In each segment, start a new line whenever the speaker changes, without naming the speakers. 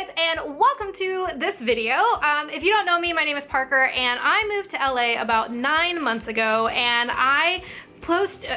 Hey guys, and welcome to this video. If you don't know me, my name is Parker, and I moved to LA about 9 months ago, and I posted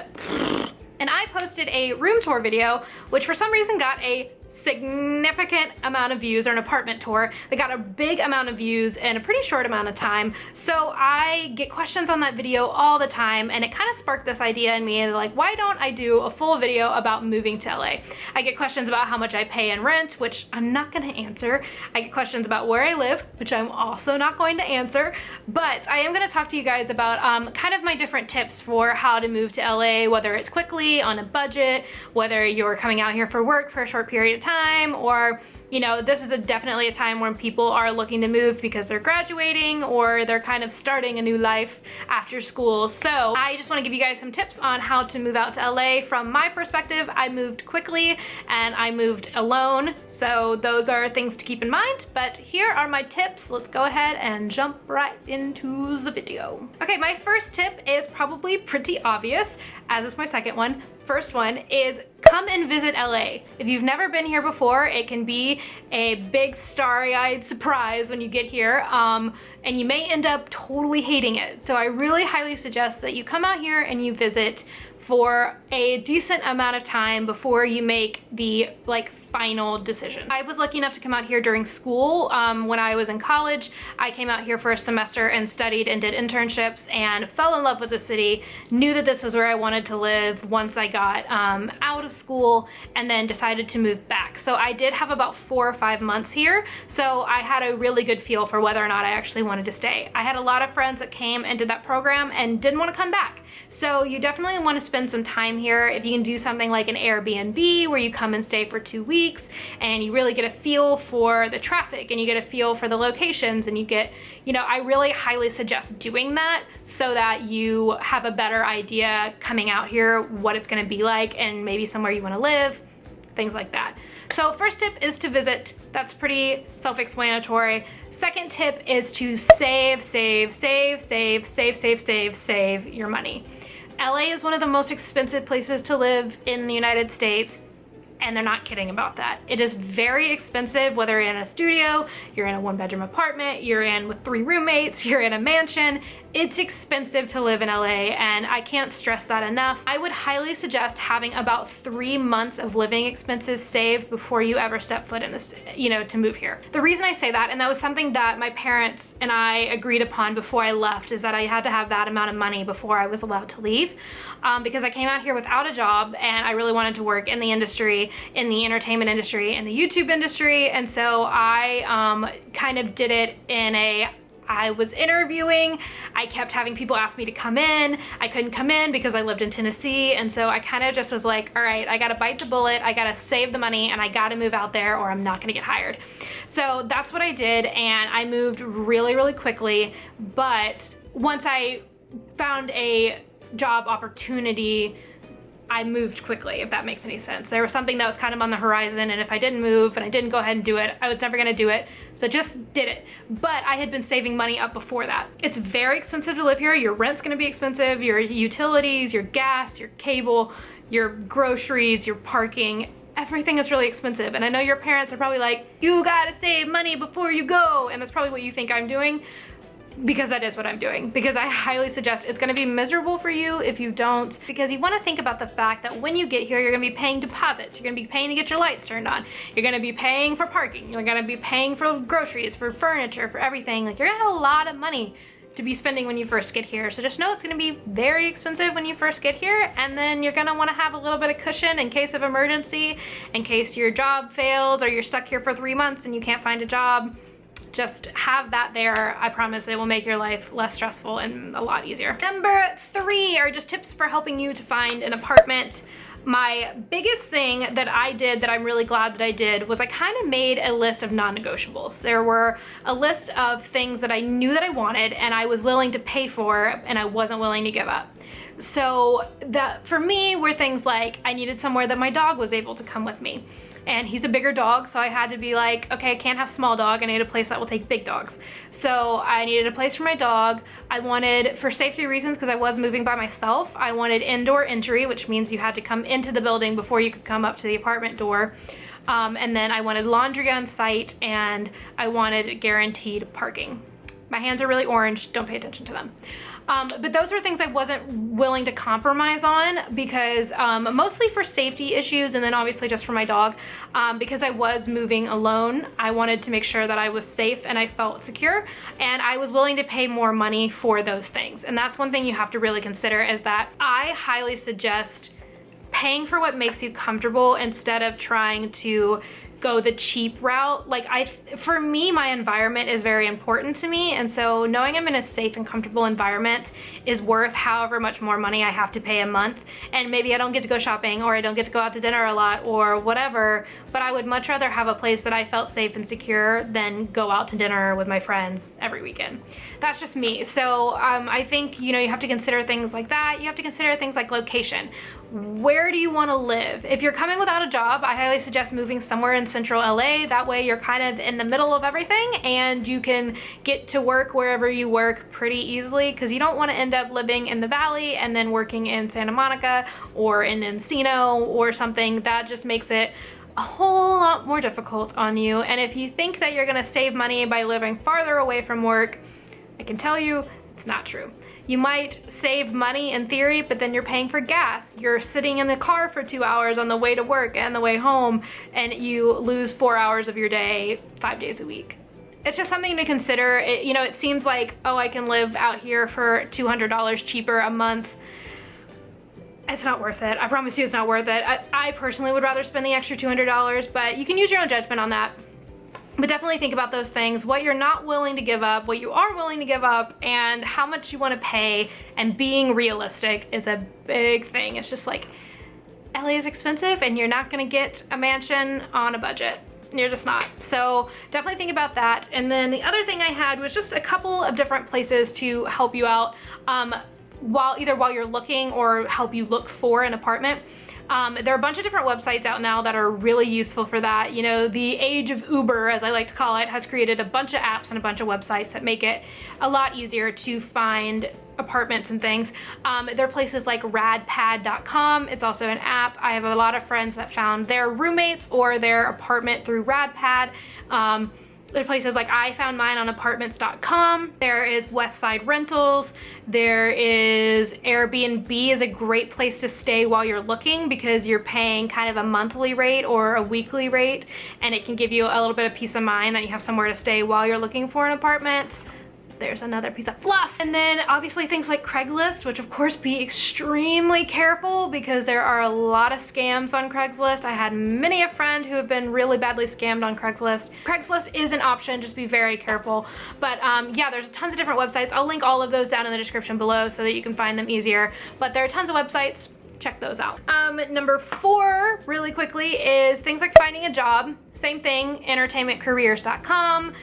a room tour video, which for some reason got a significant amount of views, or an apartment tour that got a big amount of views in a pretty short amount of time. So I get questions on that video all the time, and it kind of sparked this idea in me, like, why don't I do a full video about moving to LA? I get questions about how much I pay in rent, which I'm not going to answer. I get questions about where I live, which I'm also not going to answer, but I am going to talk to you guys about kind of my different tips for how to move to LA, whether it's quickly, on a budget, whether you're coming out here for work for a short period of time, or you know, this is definitely a time when people are looking to move because they're graduating or they're kind of starting a new life after school. So I just want to give you guys some tips on how to move out to LA. From my perspective, I moved quickly and I moved alone, so those are things to keep in mind, but here are my tips. Let's go ahead and jump right into the video. Okay, my first tip is probably pretty obvious, as is my second one. First one is come and visit LA. If you've never been here before, it can be a big starry-eyed surprise when you get here, and you may end up totally hating it. So I really highly suggest that you come out here and you visit for a decent amount of time before you make the final decision. I was lucky enough to come out here during school. When I was in college, I came out here for a semester and studied and did internships and fell in love with the city, knew that this was where I wanted to live once I got out of school, and then decided to move back. So I did have about 4 or 5 months here, so I had a really good feel for whether or not I actually wanted to stay. I had a lot of friends that came and did that program and didn't want to come back. So you definitely want to spend some time here. If you can do something like an Airbnb where you come and stay for 2 weeks and you really get a feel for the traffic and you get a feel for the locations, and you get, you know, I really highly suggest doing that so that you have a better idea coming out here what it's going to be like and maybe somewhere you want to live, things like that. So first tip is to visit. That's pretty self-explanatory. Second tip is to save your money. LA is one of the most expensive places to live in the United States, and they're not kidding about that. It is very expensive, whether you're in a studio, you're in a 1-bedroom apartment, you're in with 3 roommates, you're in a mansion. It's expensive to live in LA, and I can't stress that enough. I would highly suggest having about 3 months of living expenses saved before you ever step foot in this, you know, to move here. The reason I say that, and that was something that my parents and I agreed upon before I left, is that I had to have that amount of money before I was allowed to leave, because I came out here without a job and I really wanted to work in the industry, in the entertainment industry, in the YouTube industry, and so I kind of did it in I was interviewing, I kept having people ask me to come in, I couldn't come in because I lived in Tennessee, and so I kind of just was like, all right, I gotta bite the bullet, I gotta save the money, and I gotta move out there or I'm not gonna get hired. So that's what I did, and I moved really, really quickly, but once I found a job opportunity, I moved quickly, if that makes any sense. There was something that was kind of on the horizon, and if I didn't move and I didn't go ahead and do it, I was never gonna do it, so just did it. But I had been saving money up before that. It's very expensive to live here. Your rent's gonna be expensive, your utilities, your gas, your cable, your groceries, your parking, everything is really expensive. And I know your parents are probably like, you gotta save money before you go, and that's probably what you think I'm doing, because that is what I'm doing. Because I highly suggest, it's gonna be miserable for you if you don't, because you wanna think about the fact that when you get here, you're gonna be paying deposits, you're gonna be paying to get your lights turned on, you're gonna be paying for parking, you're gonna be paying for groceries, for furniture, for everything. Like, you're gonna have a lot of money to be spending when you first get here. So just know it's gonna be very expensive when you first get here, and then you're gonna wanna have a little bit of cushion in case of emergency, in case your job fails or you're stuck here for 3 months and you can't find a job. Just have that there. I promise it will make your life less stressful and a lot easier. Number 3 are just tips for helping you to find an apartment. My biggest thing that I did that I'm really glad that I did was I kind of made a list of non-negotiables. There were a list of things that I knew that I wanted and I was willing to pay for and I wasn't willing to give up. So that for me were things like I needed somewhere that my dog was able to come with me. And he's a bigger dog, so I had to be like, okay, I can't have small dog, I need a place that will take big dogs. So I needed a place for my dog. I wanted, for safety reasons, because I was moving by myself, I wanted indoor entry, which means you had to come into the building before you could come up to the apartment door. And then I wanted laundry on site, and I wanted guaranteed parking. My hands are really orange, don't pay attention to them. But those were things I wasn't willing to compromise on because mostly for safety issues, and then obviously just for my dog. Because I was moving alone, I wanted to make sure that I was safe and I felt secure, and I was willing to pay more money for those things. And that's one thing you have to really consider, is that I highly suggest paying for what makes you comfortable instead of trying to go the cheap route. Like for me, my environment is very important to me, and so knowing I'm in a safe and comfortable environment is worth however much more money I have to pay a month. And maybe I don't get to go shopping, or I don't get to go out to dinner a lot, or whatever, but I would much rather have a place that I felt safe and secure than go out to dinner with my friends every weekend. That's just me. So I think, you know, you have to consider things like that. You have to consider things like location. Where do you want to live? If you're coming without a job, I highly suggest moving somewhere in central LA. That way you're kind of in the middle of everything, and you can get to work wherever you work pretty easily, because you don't want to end up living in the valley and then working in Santa Monica or in Encino or something. That just makes it a whole lot more difficult on you. And if you think that you're going to save money by living farther away from work, I can tell you it's not true. You might save money in theory, but then you're paying for gas. You're sitting in the car for 2 hours on the way to work and the way home, and you lose 4 hours of your day, 5 days a week. It's just something to consider. You know, it seems like, oh, I can live out here for $200 cheaper a month. It's not worth it. I promise you it's not worth it. I personally would rather spend the extra $200, but you can use your own judgment on that. But definitely think about those things, what you're not willing to give up, what you are willing to give up, and how much you want to pay. And being realistic is a big thing. It's just like, LA is expensive, and you're not going to get a mansion on a budget. You're just not. So definitely think about that. And then the other thing I had was just a couple of different places to help you out while you're looking, or help you look for an apartment. There are a bunch of different websites out now that are really useful for that. You know, the age of Uber, as I like to call it, has created a bunch of apps and a bunch of websites that make it a lot easier to find apartments and things. There are places like radpad.com. It's also an app. I have a lot of friends that found their roommates or their apartment through radpad. There are places like I found mine on apartments.com. There is Westside Rentals. There is Airbnb is a great place to stay while you're looking, because you're paying kind of a monthly rate or a weekly rate, and it can give you a little bit of peace of mind that you have somewhere to stay while you're looking for an apartment. There's another piece of fluff. And then obviously things like Craigslist, which of course be extremely careful, because there are a lot of scams on Craigslist. I had many a friend who have been really badly scammed on Craigslist. Craigslist is an option, just be very careful. But yeah, there's tons of different websites. I'll link all of those down in the description below so that you can find them easier. But there are tons of websites. Check those out. Number 4, really quickly, is things like finding a job. Same thing, entertainmentcareers.com.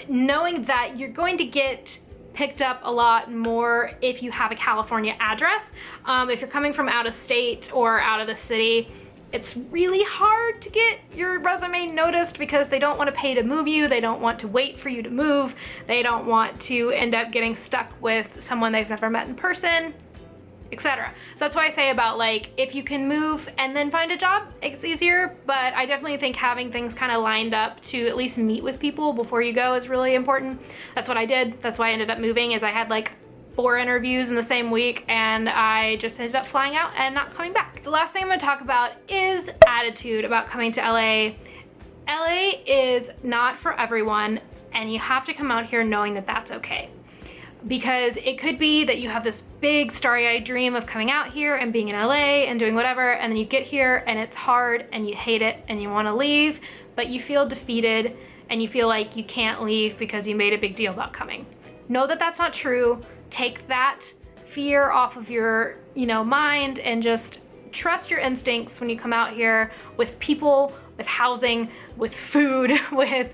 Knowing that you're going to get picked up a lot more if you have a California address. If you're coming from out of state or out of the city, it's really hard to get your resume noticed, because they don't want to pay to move you. They don't want to wait for you to move. They don't want to end up getting stuck with someone they've never met in person, etc. So that's why I say about, like, if you can move and then find a job, it's easier. But I definitely think having things kind of lined up to at least meet with people before you go is really important. That's what I did. That's why I ended up moving, is I had like 4 interviews in the same week, and I just ended up flying out and not coming back. The last thing I'm going to talk about is attitude about coming to LA. LA is not for everyone, and you have to come out here knowing that that's okay. Because it could be that you have this big starry-eyed dream of coming out here and being in LA and doing whatever, and then you get here and it's hard and you hate it and you want to leave, but you feel defeated and you feel like you can't leave because you made a big deal about coming. Know that that's not true. Take that fear off of your, mind, and just trust your instincts when you come out here, with people, with housing, with food, with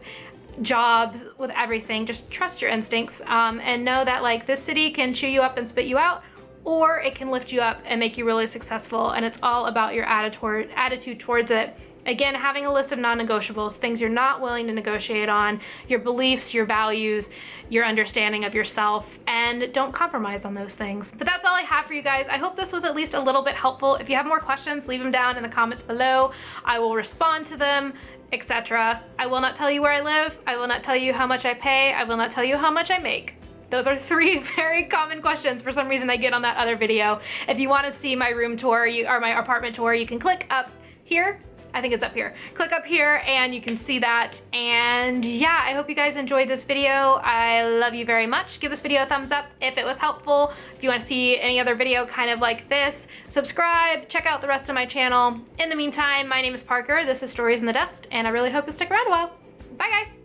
jobs, with everything. Just trust your instincts, and know that, like, this city can chew you up and spit you out, or it can lift you up and make you really successful, and it's all about your attitude towards it Again, having a list of non-negotiables, things you're not willing to negotiate on, your beliefs, your values, your understanding of yourself, and don't compromise on those things. But that's all I have for you guys. I hope this was at least a little bit helpful. If you have more questions, leave them down in the comments below. I will respond to them, etc. I will not tell you where I live. I will not tell you how much I pay. I will not tell you how much I make. Those are 3 very common questions for some reason I get on that other video. If you want to see my room tour or my apartment tour, you can click up here. I think it's up here. Click up here and you can see that. And yeah, I hope you guys enjoyed this video. I love you very much. Give this video a thumbs up if it was helpful. If you want to see any other video kind of like this, subscribe, check out the rest of my channel. In the meantime, my name is Parker. This is Stories in the Dust, and I really hope you'll stick around a while. Bye guys.